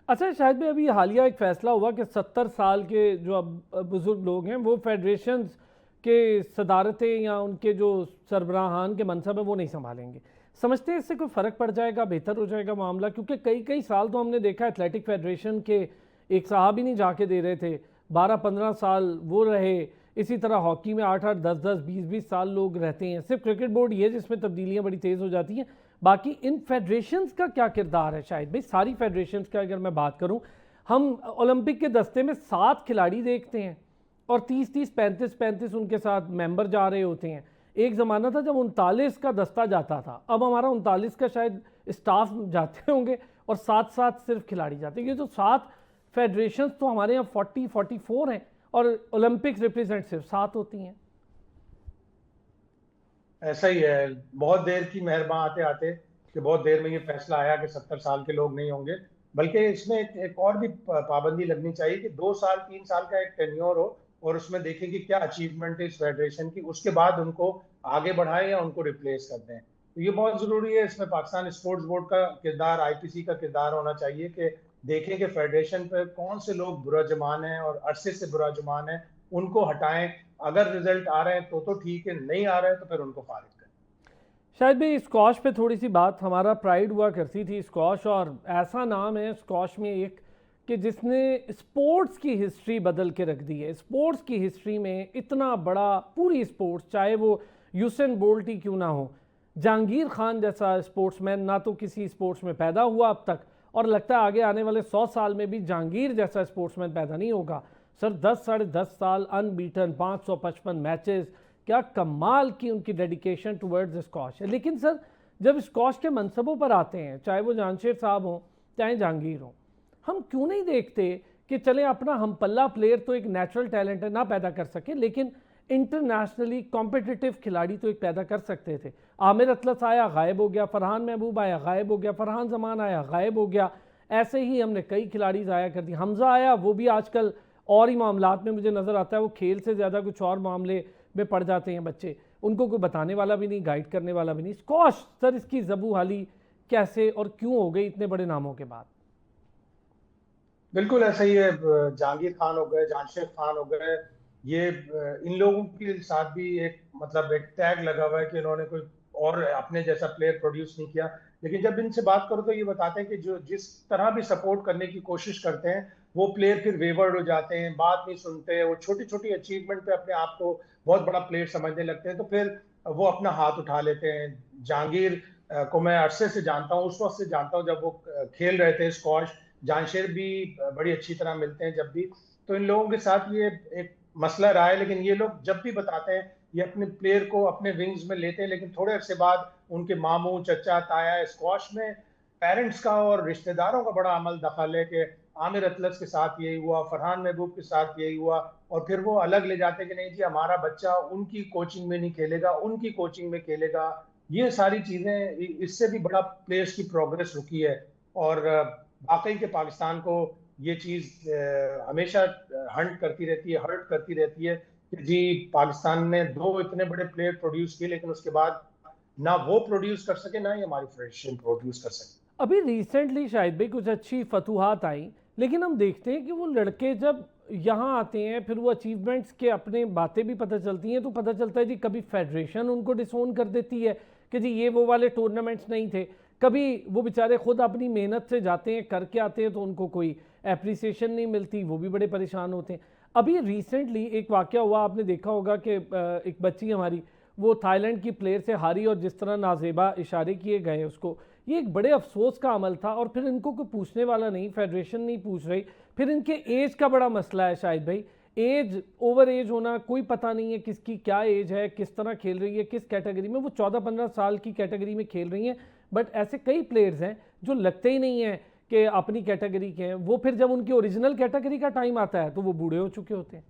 अच्छा शायद भी अभी हालिया एक फैसला हुआ कि 70 साल के जो अब बुजुर्ग लोग हैं वो फेडरेशंस के सदारतें या उनके जो सरबराहान के मनसब है वो नहीं संभालेंगे। समझते हैं इससे कोई फ़र्क पड़ जाएगा, बेहतर हो जाएगा मामला? क्योंकि कई कई साल तो हमने देखा एथलेटिक फेडरेशन के एक साहब ही नहीं जाके दे रहे थे, 12-15 साल वो रहे। इसी तरह हॉकी में 8-8, 10-10, 20-20 साल लोग रहते हैं। सिर्फ क्रिकेट बोर्ड ये जिसमें तब्दीलियाँ बड़ी तेज़ हो जाती हैं। बाकी इन फेडरेशंस का क्या किरदार है? शायद भाई सारी फेडरेशंस का अगर मैं बात करूं, हम ओलंपिक के दस्ते में 7 खिलाड़ी देखते हैं और 30-30, 35-35 उनके साथ मेंबर जा रहे होते हैं। एक ज़माना था जब 39 का दस्ता जाता था, अब हमारा 39 का शायद स्टाफ जाते होंगे और 7-7 सिर्फ खिलाड़ी जाते हैं। ये जो 7 फेडरेशंस तो हमारे यहाँ 40-44 हैं और ओलंपिक रिप्रेजेंटेटिव 7 होती हैं। ऐसा ही है, बहुत देर की मेहरबान आते आते कि बहुत देर में ये फैसला आया कि 70 साल के लोग नहीं होंगे, बल्कि इसमें एक और भी पाबंदी लगनी चाहिए कि 2 साल 3 साल का एक टेन्योर हो और उसमें देखें कि क्या अचीवमेंट है इस फेडरेशन की, उसके बाद उनको आगे बढ़ाएं या उनको रिप्लेस कर दें। तो ये बहुत जरूरी है, इसमें पाकिस्तान स्पोर्ट्स बोर्ड का किरदार, आईपीसी का किरदार होना चाहिए कि देखें कि फेडरेशन पे कौन से लोग बुरा जमान है और अरसे से बुरा जमान है, उनको हटाएं। अगर रिजल्ट आ रहे हैं तो ठीक है, नहीं आ रहे हैं तो फिर उनको फारिग करें। शायद भी स्क्वाश पे थोड़ी सी बात, हमारा प्राइड हुआ करती थी स्क्वाश, और ऐसा नाम है स्क्वाश में एक कि जिसने स्पोर्ट्स की हिस्ट्री बदल के रख दी है। स्पोर्ट्स की हिस्ट्री में इतना बड़ा, पूरी स्पोर्ट्स, चाहे वो यूसेन बोल्ट ही क्यों ना हो, जहांगीर खान जैसा स्पोर्ट्समैन ना तो किसी स्पोर्ट्स में पैदा हुआ अब तक, और लगता है आगे आने वाले 100 साल में भी जहांगीर जैसा स्पोर्ट्समैन पैदा नहीं होगा। सर 10 साढ़े 10 साल अनबीटन, 555 मैचेस, क्या कमाल की उनकी डेडिकेशन टुवर्ड्स स्कॉश है। लेकिन सर जब स्कॉश के मनसबों पर आते हैं, चाहे वो जानशेर साहब हों चाहे जहांगीर हों, हम क्यों नहीं देखते कि चले अपना हम पल्ला प्लेयर तो एक नेचुरल टैलेंट है, ना पैदा कर सके, लेकिन इंटरनेशनली कॉम्पिटिटिव खिलाड़ी तो एक पैदा कर सकते थे। आमिर अतलस आया, गायब हो गया। फरहान महबूब आया, गायब हो गया। फरहान जमान आया, गायब हो गया। ऐसे ही हमने कई खिलाड़ी ज़ाया कर दिए। हमजा आया, वो भी आजकल और ही मामलात में मुझे नज़र आता है, वो खेल से ज़्यादा कुछ और मामले में पड़ जाते हैं बच्चे, उनको कोई बताने वाला भी नहीं, गाइड करने वाला भी नहीं। स्कॉश सर इसकी जबू हाली कैसे और क्यों हो गई इतने बड़े नामों के बाद? बिल्कुल ऐसा ही है, जहांगीर खान हो गए, जानशेर खान हो गए, ये इन लोगों के साथ भी एक मतलब एक टैग लगा हुआ है कि इन्होंने कोई और अपने जैसा प्लेयर प्रोड्यूस नहीं किया। लेकिन जब इनसे बात करो तो ये बताते हैं कि जो जिस तरह भी सपोर्ट करने की कोशिश करते हैं वो प्लेयर फिर वेवर्ड हो जाते हैं, बात नहीं सुनते हैं, वो छोटी छोटी अचीवमेंट पे अपने आप को बहुत बड़ा प्लेयर समझने लगते हैं, तो फिर वो अपना हाथ उठा लेते हैं। जहांगीर को मैं अरसे से जानता हूँ, उस वक्त से जानता हूँ जब वो खेल रहे थे स्क्वॉश। जानशेर भी बड़ी अच्छी तरह मिलते हैं जब भी, तो इन लोगों के साथ ये एक मसला रहा है। लेकिन ये लोग जब भी बताते हैं ये अपने प्लेयर को अपने विंग्स में लेते हैं, लेकिन थोड़े अरसे बाद उनके मामू, चचा, ताया, स्क्वॉश में पेरेंट्स का और रिश्तेदारों का बड़ा अमल दखल है कि आमिर अतलस के साथ यही हुआ, फरहान महबूब के साथ यही हुआ, और फिर वो अलग ले जाते कि नहीं जी हमारा बच्चा उनकी कोचिंग में नहीं खेलेगा, उनकी कोचिंग में खेलेगा। ये सारी चीजें, इससे भी बड़ा प्लेयर्स की प्रोग्रेस रुकी है। और वाकई के पाकिस्तान को ये चीज हमेशा हंट करती रहती है, हर्ट करती रहती है कि जी पाकिस्तान ने 2 इतने बड़े प्लेयर प्रोड्यूस किए, लेकिन उसके बाद ना वो प्रोड्यूस कर सके ना ही हमारी फेडरेशन प्रोड्यूस कर सके। अभी रिसेंटली शायद भी कुछ अच्छी फतूहात आई, लेकिन हम देखते हैं कि वो लड़के जब यहाँ आते हैं फिर वो अचीवमेंट्स के अपने बातें भी पता चलती हैं, तो पता चलता है जी कभी फेडरेशन उनको डिसोन कर देती है कि जी ये वो वाले टूर्नामेंट्स नहीं थे, कभी वो बेचारे खुद अपनी मेहनत से जाते हैं करके आते हैं तो उनको कोई एप्रिसिएशन नहीं मिलती, वो भी बड़े परेशान होते हैं। अभी रिसेंटली एक वाक़या हुआ, आपने देखा होगा कि एक बच्ची हमारी वो थाईलैंड की प्लेयर से हारी और जिस तरह नाजेबा इशारे किए गए उसको, ये एक बड़े अफसोस का अमल था। और फिर इनको कोई पूछने वाला नहीं, फेडरेशन नहीं पूछ रही। फिर इनके एज का बड़ा मसला है शायद भाई, एज, ओवर एज होना, कोई पता नहीं है किसकी क्या एज है, किस तरह खेल रही है, किस कैटेगरी में। वो 14-15 साल की कैटेगरी में खेल रही हैं, बट ऐसे कई प्लेयर्स हैं जो लगते ही नहीं हैं कि अपनी कैटेगरी के हैं। वो फिर जब उनकी ओरिजिनल कैटेगरी का टाइम आता है तो वो बूढ़े हो चुके होते हैं।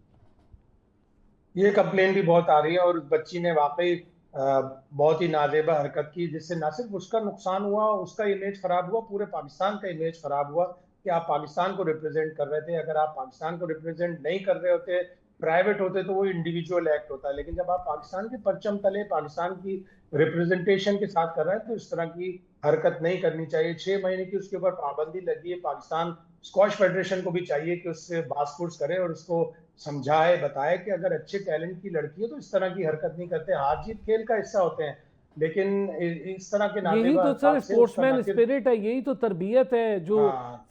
ये कंप्लेन भी बहुत आ रही है, और उस बच्ची ने वाकई बहुत ही नाजेबा हरकत की, जिससे ना सिर्फ उसका नुकसान हुआ, उसका इमेज खराब हुआ, पूरे पाकिस्तान का इमेज खराब हुआ कि आप पाकिस्तान को रिप्रेजेंट कर रहे थे। अगर आप पाकिस्तान को रिप्रेजेंट नहीं कर रहे होते, प्राइवेट होते, तो वो इंडिविजुअल एक्ट होता है। लेकिन जब आप पाकिस्तान के परचम तले पाकिस्तान की रिप्रेजेंटेशन के साथ कर रहे हैं, तो इस तरह की हरकत नहीं करनी चाहिए। 6 महीने की उसके ऊपर पाबंदी लगी है। पाकिस्तान स्क्वॉश फेडरेशन को भी चाहिए कि उससे बास्कुर्स करे और उसको समझाए, बताए कि अगर अच्छे टैलेंट की लड़की है तो इस तरह की हरकत नहीं करते। हार जीत खेल का हिस्सा होते हैं, लेकिन इस तरह के यही नातेबा तो सर हरकत से उसका स्पोर्ट्समैन न सिर्फ स्पिरिट है, यही तो तरबियत है जो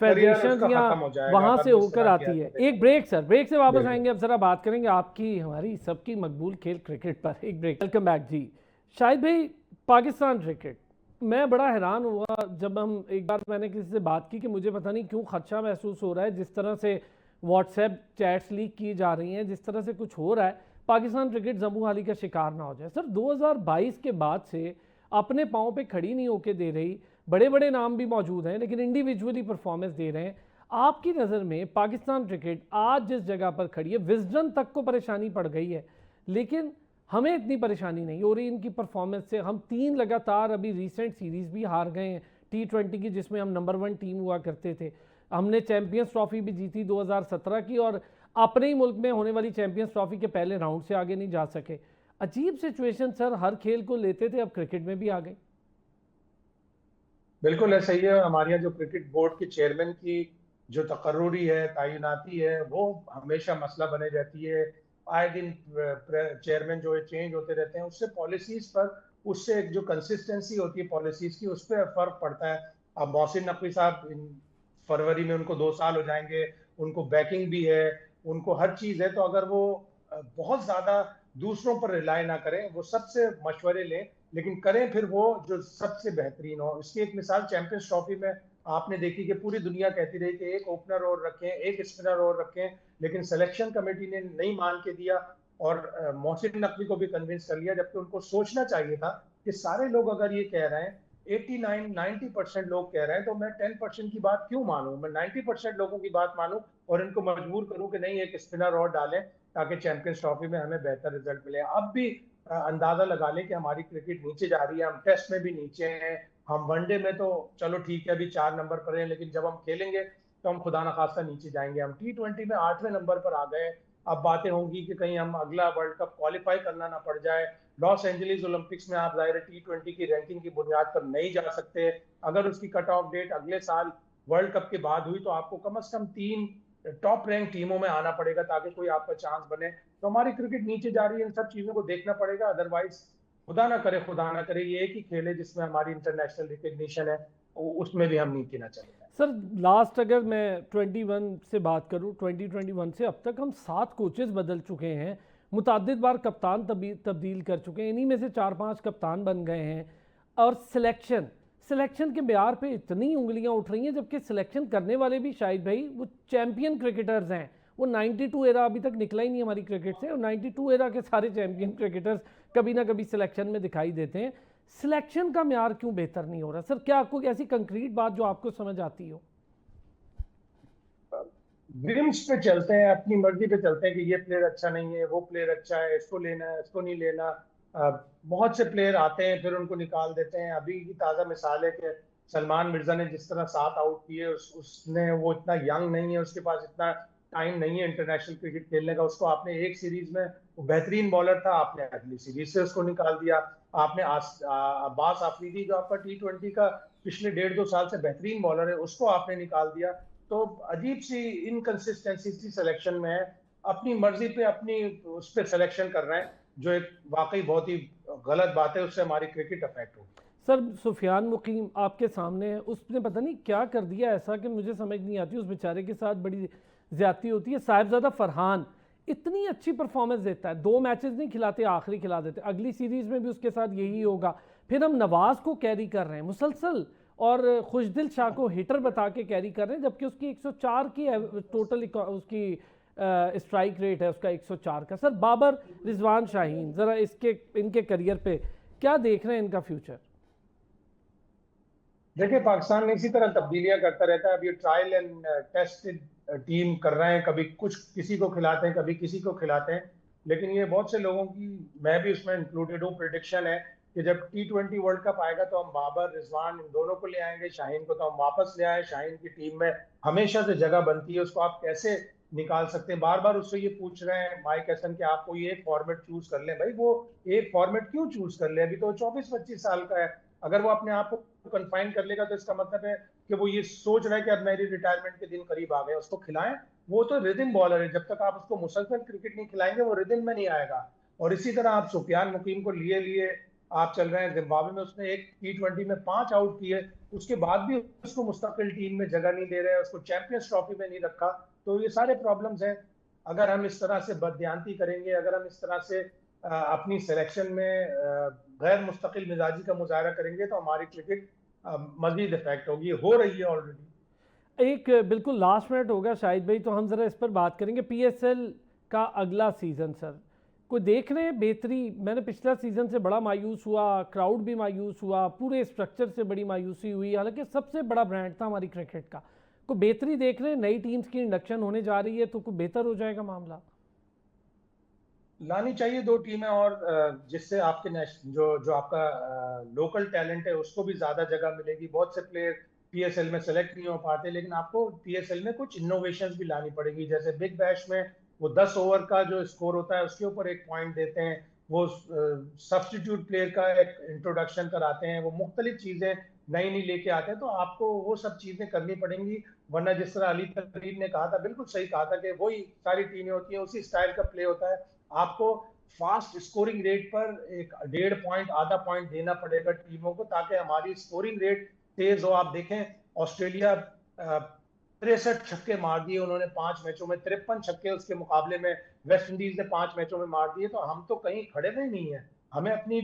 करियर फेडरेशन उसका या खत्म हो जाएगा वहां अगर से वो इस होकर तरह की आती है। हरकतें एक करेगा। ब्रेक सर, ब्रेक से वापस बिल्कुल। आएंगे। अब जरा बात करेंगे आपकी हमारी सबकी मकबूल खेल क्रिकेट पर। एक ब्रेक। वेलकम बैक जी। शाहिद भाई, पाकिस्तान क्रिकेट, मैं बड़ा हैरान हुआ जब हम एक बार मैंने किसी से बात की कि मुझे पता नहीं क्यों खदशा महसूस हो रहा है, जिस तरह से व्हाट्सएप चैट्स लीक की जा रही हैं, जिस तरह से कुछ हो रहा है, पाकिस्तान क्रिकेट जम्मू हाली का शिकार ना हो जाए। सर 2022 के बाद से अपने पाँव पे खड़ी नहीं होके दे रही, बड़े बड़े नाम भी मौजूद हैं लेकिन इंडिविजुअली परफॉर्मेंस दे रहे हैं। आपकी नज़र में पाकिस्तान क्रिकेट आज जिस जगह पर खड़ी है, विजडन तक को परेशानी पड़ गई है, लेकिन हमें इतनी परेशानी नहीं हो रही इनकी परफॉर्मेंस से। हम 3 लगातार अभी रिसेंट सीरीज़ भी हार गए हैं T20 की, जिसमें हम नंबर 1 टीम हुआ करते थे। हमने चैंपियंस ट्रॉफी भी जीती 2017 की, और अपने ही मुल्क में होने वाली चैंपियंस ट्रॉफी के पहले राउंड से आगे नहीं जा सके। अजीब सिचुएशन सर, हर खेल को लेते थे, अब क्रिकेट में भी आ गई। बिल्कुल ऐसा ही है। हमारे यहाँ जो क्रिकेट बोर्ड के चेयरमैन की जो तकर्रुरी है, तैनाती है, वो हमेशा मसला बने रहती है। आए दिन चेयरमैन जो है चेंज होते रहते हैं, उससे पॉलिसीज पर, उससे एक जो कंसिस्टेंसी होती है पॉलिसीज की, उस पर फर्क पड़ता है। अब मोहसिन नकवी साहब फरवरी में उनको 2 साल हो जाएंगे, उनको बैकिंग भी है, उनको हर चीज है। तो अगर वो बहुत ज्यादा दूसरों पर रिलाय ना करें, वो सबसे मशवरे लें, लेकिन करें फिर वो जो सबसे बेहतरीन हो। इसकी एक मिसाल चैंपियंस ट्रॉफी में आपने देखी कि पूरी दुनिया कहती रही कि एक ओपनर और रखें, एक स्पिनर और रखें, लेकिन सिलेक्शन कमेटी ने नहीं मान के दिया और मोहसिन नकवी को भी कन्विंस कर लिया। जबकि उनको सोचना चाहिए था कि सारे लोग अगर ये कह रहे हैं, 89-90% लोग कह रहे हैं, तो मैं 10% की बात क्यों मानूं? मैं 90% लोगों की बात मानूं और इनको मजबूर करूं कि नहीं, एक स्पिनर और डालें ताकि चैंपियंस ट्रॉफी में हमें बेहतर रिजल्ट मिले। अब भी अंदाजा लगा लें कि हमारी क्रिकेट नीचे जा रही है। हम टेस्ट में भी नीचे हैं, हम वनडे में तो चलो ठीक है अभी 4 नंबर पर हैं, लेकिन जब हम खेलेंगे तो हम खुदा न खास्ता नीचे जाएंगे। हम T20 में 8वें नंबर पर आ गए। अब बातें होंगी कि कहीं हम अगला वर्ल्ड कप क्वालिफाई करना ना पड़ जाए। लॉस एंजलिस ओलंपिक्स में आप जाहिर T20 की रैंकिंग की बुनियाद पर नहीं जा सकते। अगर उसकी कट ऑफ डेट अगले साल वर्ल्ड कप के बाद हुई, तो आपको कम से कम 3 टॉप रैंक टीमों में आना पड़ेगा ताकि कोई आपका चांस बने। तो हमारी क्रिकेट नीचे जा रही है, इन सब चीजों को देखना पड़ेगा। अदरवाइज खुदा ना करे ये एक ही खेल है जिसमें हमारी इंटरनेशनल रिकग्निशन है, उसमें भी हम नीचे ना चले जाए। सर लास्ट अगर मैं 21 से बात करूं, 2021 से अब तक हम 7 कोचेस बदल चुके हैं, मुतअद्दिद बार कप्तान तब्दील कर चुके हैं, इन्हीं में से 4-5 कप्तान बन गए हैं। और सिलेक्शन के म्यार पे इतनी उंगलियां उठ रही हैं, जबकि सिलेक्शन करने वाले भी शाहिद भाई वो चैंपियन क्रिकेटर्स हैं। वो 92 एरा अभी तक निकला ही नहीं हमारी क्रिकेट से, और 92 एरा के सारे चैंपियन क्रिकेटर्स कभी ना कभी सिलेक्शन में दिखाई देते हैं। सिलेक्शन का म्यार क्यों बेहतर नहीं हो रहा सर? क्या आपको ऐसी कंक्रीट बात जो आपको समझ आती हो? विम्स पे चलते हैं, अपनी मर्जी पे चलते हैं कि ये प्लेयर अच्छा नहीं है, वो प्लेयर अच्छा है, इसको लेना है, इसको नहीं लेना। बहुत से प्लेयर आते हैं फिर उनको निकाल देते हैं। अभी की ताज़ा मिसाल है कि सलमान मिर्जा ने जिस तरह 7 आउट किए, उसने, वो इतना यंग नहीं है, उसके पास इतना टाइम नहीं है इंटरनेशनल क्रिकेट खेलने का। उसको आपने एक सीरीज में, वो बेहतरीन बॉलर था, आपने अगली सीरीज से उसको निकाल दिया। आपने अब्बास आफरीदी जो आपका T20 का पिछले 1.5-2 साल से बेहतरीन बॉलर है, उसको आपने निकाल दिया। तो अजीब सी इनकंसिस्टेंसी सी सिलेक्शन में है। अपनी मर्जी पे अपनी उस पर सिलेक्शन कर रहे हैं, जो एक वाकई बहुत ही गलत बात है। उससे हमारी क्रिकेट अफेक्ट होगी। सर सुफियान मुकीम आपके सामने है, उसने पता नहीं क्या कर दिया ऐसा कि मुझे समझ नहीं आती। उस बेचारे के साथ बड़ी ज्यादती होती है। साहिबजादा फरहान इतनी अच्छी परफॉर्मेंस देता है, 2 मैचेस नहीं खिलाते, आखिरी खिला देते। अगली सीरीज में भी उसके साथ यही होगा। फिर हम नवाज को कैरी कर रहे हैं मुसलसल, और खुशदिल शाह को हिटर बता के कैरी कर रहे हैं, जबकि उसकी 104 की टोटल उसकी स्ट्राइक रेट है उसका 104 का। सर बाबर रिजवान शाहीन, ज़रा इनके करियर पे क्या देख रहे हैं इनका फ्यूचर? देखिए, पाकिस्तान इसी तरह तब्दीलियां करता रहता है। अब ये ट्रायल एंड टेस्टेड टीम कर रहे हैं, कभी कुछ किसी को खिलाते हैं, कभी किसी को खिलाते हैं। लेकिन ये बहुत से लोगों की, मैं भी उसमें इंक्लूडेड हूँ, प्रिडिक्शन है कि जब T20 वर्ल्ड कप आएगा तो हम बाबर रिजवान इन दोनों को ले आएंगे, शाहीन को तो हम वापस ले आए। शाहीन की टीम में हमेशा से जगह बनती है, उसको आप कैसे निकाल सकते हैं? बार बार उससे ये पूछ रहे हैं माइक हैसन कि आप कोई एक फॉर्मेट चूज कर लें। भाई वो एक फॉर्मेट क्यों चूज कर ले? अभी तो 24-25 साल का है। अगर वो अपने आप को कन्फाइन कर लेगा तो इसका मतलब है कि वो ये सोच रहा है कि अब मेरी रिटायरमेंट के दिन करीब आ गए, उसको खिलाएं। वो तो रिदम बॉलर है, जब तक आप उसको मुसलसल क्रिकेट नहीं खिलाएंगे वो रिदम में नहीं आएगा। और इसी तरह आप सुफियान मुकीम को लिए लिए आप चल रहे हैं। जिम्बाब्वे में उसने एक T20 में 5 आउट किए, उसके बाद भी उसको मुस्तकिल टीम में जगह नहीं दे रहे हैं, उसको चैंपियंस ट्रॉफी में नहीं रखा। तो ये सारे प्रॉब्लम्स हैं। अगर हम इस तरह से बददियांती करेंगे, अगर हम इस तरह से अपनी सिलेक्शन में गैर मुस्तकिल मिजाजी का मुजाहरा करेंगे तो हमारी क्रिकेट मजीद इफेक्ट होगी, हो रही है ऑलरेडी। एक बिल्कुल लास्ट मिनट होगा शाहिद भाई, तो हम ज़रा इस पर बात करेंगे। PSL का अगला सीज़न सर कोई देख रहे हैं बेहतरी? मैंने पिछला सीज़न से बड़ा मायूस हुआ, क्राउड भी मायूस हुआ, पूरे स्ट्रक्चर से बड़ी मायूसी हुई, हालांकि सबसे बड़ा ब्रांड था हमारी क्रिकेट का। कोई बेहतरी देख रहे हैं? नई टीम्स की इंडक्शन होने जा रही है तो कोई बेहतर हो जाएगा मामला? लानी चाहिए 2 टीमें और जिससे आपके जो जो आपका लोकल टैलेंट है उसको भी ज्यादा जगह मिलेगी। बहुत से प्लेयर PSL में सेलेक्ट नहीं हो पाते, लेकिन आपको PSL में कुछ इनोवेशंस भी लानी पड़ेगी। जैसे बिग बैश में वो 10 ओवर का जो स्कोर होता है उसके ऊपर एक पॉइंट देते हैं, वो सब्स्टिट्यूट प्लेयर का एक इंट्रोडक्शन कराते हैं, वो मुख्तलिफ चीजें नई नई लेके आते हैं। तो आपको वो सब चीजें करनी पड़ेंगी, वरना जिस तरह अली तरीन ने कहा था, बिल्कुल सही कहा था कि वही सारी टीमें होती हैं, उसी स्टाइल का प्ले होता है। आपको फास्ट स्कोरिंग रेट पर एक 1.5 पॉइंट आधा पॉइंट देना पड़ेगा टीमों को, ताकि हमारी स्कोरिंग रेट तेज हो। आप देखें ऑस्ट्रेलिया 63 छक्के मार दिए उन्होंने 5 मैचों में, 53 छक्के उसके मुकाबले में वेस्ट इंडीज ने 5 मैचों में मार दिए। तो हम तो कहीं खड़े में नहीं है। हमें अपनी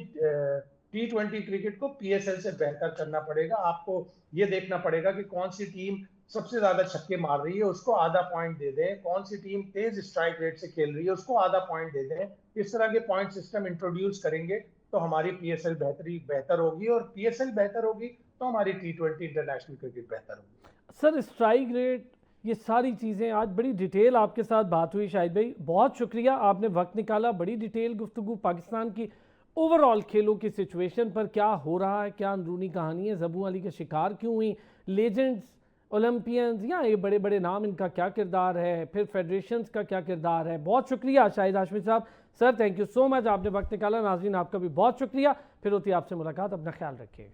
T20 क्रिकेट को PSL से बेहतर करना पड़ेगा। आपको ये देखना पड़ेगा कि कौन सी टीम सबसे ज्यादा छक्के मार रही है, उसको आधा पॉइंट दे दें। कौन सी टीम तेज स्ट्राइक रेट से खेल रही है, उसको आधा पॉइंट दे दें। इस तरह के पॉइंट सिस्टम इंट्रोड्यूस करेंगे तो हमारी PSL बेहतर होगी, और PSL बेहतर होगी तो हमारी T20 इंटरनेशनल क्रिकेट बेहतर होगी। सर स्ट्राइक रेट, ये सारी चीज़ें, आज बड़ी डिटेल आपके साथ बात हुई शाहिद भाई, बहुत शुक्रिया, आपने वक्त निकाला। बड़ी डिटेल गुफ्तगू पाकिस्तान की ओवरऑल खेलों की सिचुएशन पर, क्या हो रहा है, क्या अंदरूनी कहानी है, जबू अली का शिकार क्यों हुई, लेजेंड्स, ओलंपियंस या ये बड़े बड़े नाम, इनका क्या किरदार है, फिर फेडरेशंस का क्या किरदार है। बहुत शुक्रिया शाहिद हाशमी साहब। Sir thank you so much, आपने वक्त निकाला। नाज़रीन आपका भी बहुत शुक्रिया। फिर होती है आपसे मुलाकात, अपना ख्याल रखिएगा।